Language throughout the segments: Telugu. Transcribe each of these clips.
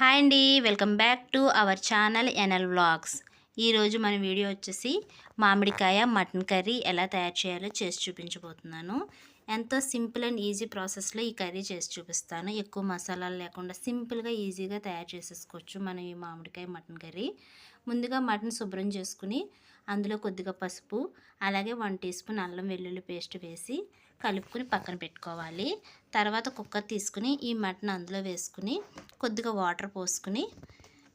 హాయ్ అండి, welcome back to our channel NL vlogs. ఈరోజు మన వీడియో వచ్చేసి మామిడికాయ మటన్ కర్రీ ఎలా తయారు చేయాలో చేసి చూపించబోతున్నాను. ఎంతో సింపుల్ అండ్ ఈజీ ప్రాసెస్లో ఈ కర్రీ చేసి చూపిస్తాను. ఎక్కువ మసాలాలు లేకుండా సింపుల్గా ఈజీగా తయారు చేసేసుకోవచ్చు మనం ఈ మామిడికాయ మటన్ కర్రీ. ముందుగా మటన్ శుభ్రం చేసుకుని అందులో కొద్దిగా పసుపు, అలాగే 1 టీ స్పూన్ అల్లం వెల్లుల్లి పేస్ట్ వేసి కలుపుకుని పక్కన పెట్టుకోవాలి. తర్వాత కుక్కర్ తీసుకుని ఈ మటన్ అందులో వేసుకుని కొద్దిగా వాటర్ పోసుకుని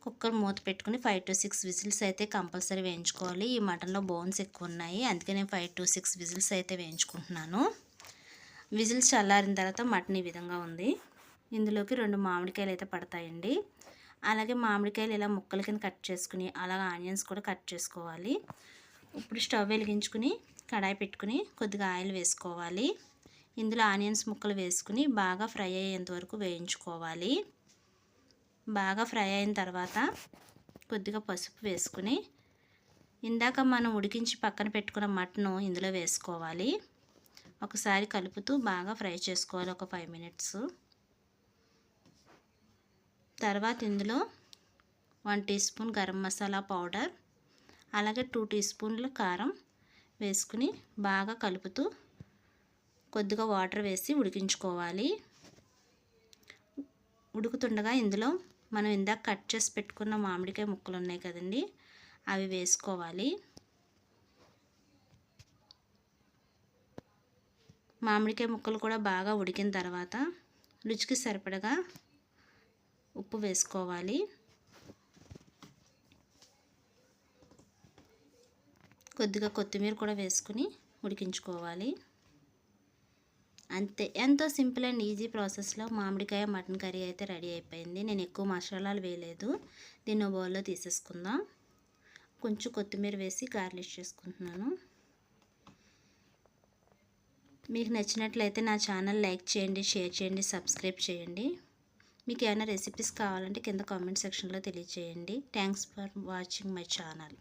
కుక్కర్ మూత పెట్టుకుని 5 to 6 విజిల్స్ అయితే కంపల్సరీ వేయించుకోవాలి. ఈ మటన్లో బోన్స్ ఎక్కువ ఉన్నాయి, అందుకే నేను 5 to 6 విజిల్స్ అయితే వేయించుకుంటున్నాను. విజిల్స్ చల్లారిన తర్వాత మటన్ ఈ విధంగా ఉంది. ఇందులోకి 2 మామిడికాయలు అయితే పడతాయండి. అలాగే మామిడికాయలు ఇలా ముక్కల కింద కట్ చేసుకుని అలాగే ఆనియన్స్ కూడా కట్ చేసుకోవాలి. ఇప్పుడు స్టవ్ వెలిగించుకుని కడాయి పెట్టుకుని కొద్దిగా ఆయిల్ వేసుకోవాలి. ఇందులో ఆనియన్స్ ముక్కలు వేసుకుని బాగా ఫ్రై అయ్యేంత వరకు వేయించుకోవాలి. బాగా ఫ్రై అయిన తర్వాత కొద్దిగా పసుపు వేసుకుని ఇందాక మనం ఉడికించి పక్కన పెట్టుకున్న మటన్ ఇందులో వేసుకోవాలి. ఒకసారి కలుపుతూ బాగా ఫ్రై చేసుకోవాలి ఒక 5 minutes. తర్వాత ఇందులో 1 teaspoon garam masala powder, అలాగే 2 టీ స్పూన్లు కారం వేసుకుని బాగా కలుపుతూ కొద్దిగా వాటర్ వేసి ఉడికించుకోవాలి. ఉడుకుతుండగా ఇందులో మనం ఇందాక కట్ చేసి పెట్టుకున్న మామిడికాయ ముక్కలు ఉన్నాయి కదండి, అవి వేసుకోవాలి. మామిడికాయ ముక్కలు కూడా బాగా ఉడికిన తర్వాత రుచికి సరిపడగా ఉప్పు వేసుకోవాలి. కొద్దిగా కొత్తిమీర కూడా వేసుకుని ఉడికించుకోవాలి. అంతే, ఎంతో సింపుల్ అండ్ ఈజీ ప్రాసెస్లో మామిడికాయ మటన్ కర్రీ అయితే రెడీ అయిపోయింది. నేను ఎక్కువ మసాలాలు వేయలేదు. దీన్ని బౌల్లో తీసేసుకుందాం. కొంచెం కొత్తిమీర వేసి గార్నిష్ చేసుకుంటున్నాను. మీకు నచ్చినట్లయితే నా ఛానల్ లైక్ చేయండి, షేర్ చేయండి, సబ్స్క్రైబ్ చేయండి. మీకు ఏమైనా రెసిపీస్ కావాలంటే కింద కామెంట్ సెక్షన్లో తెలియజేయండి. Thanks for watching my channel.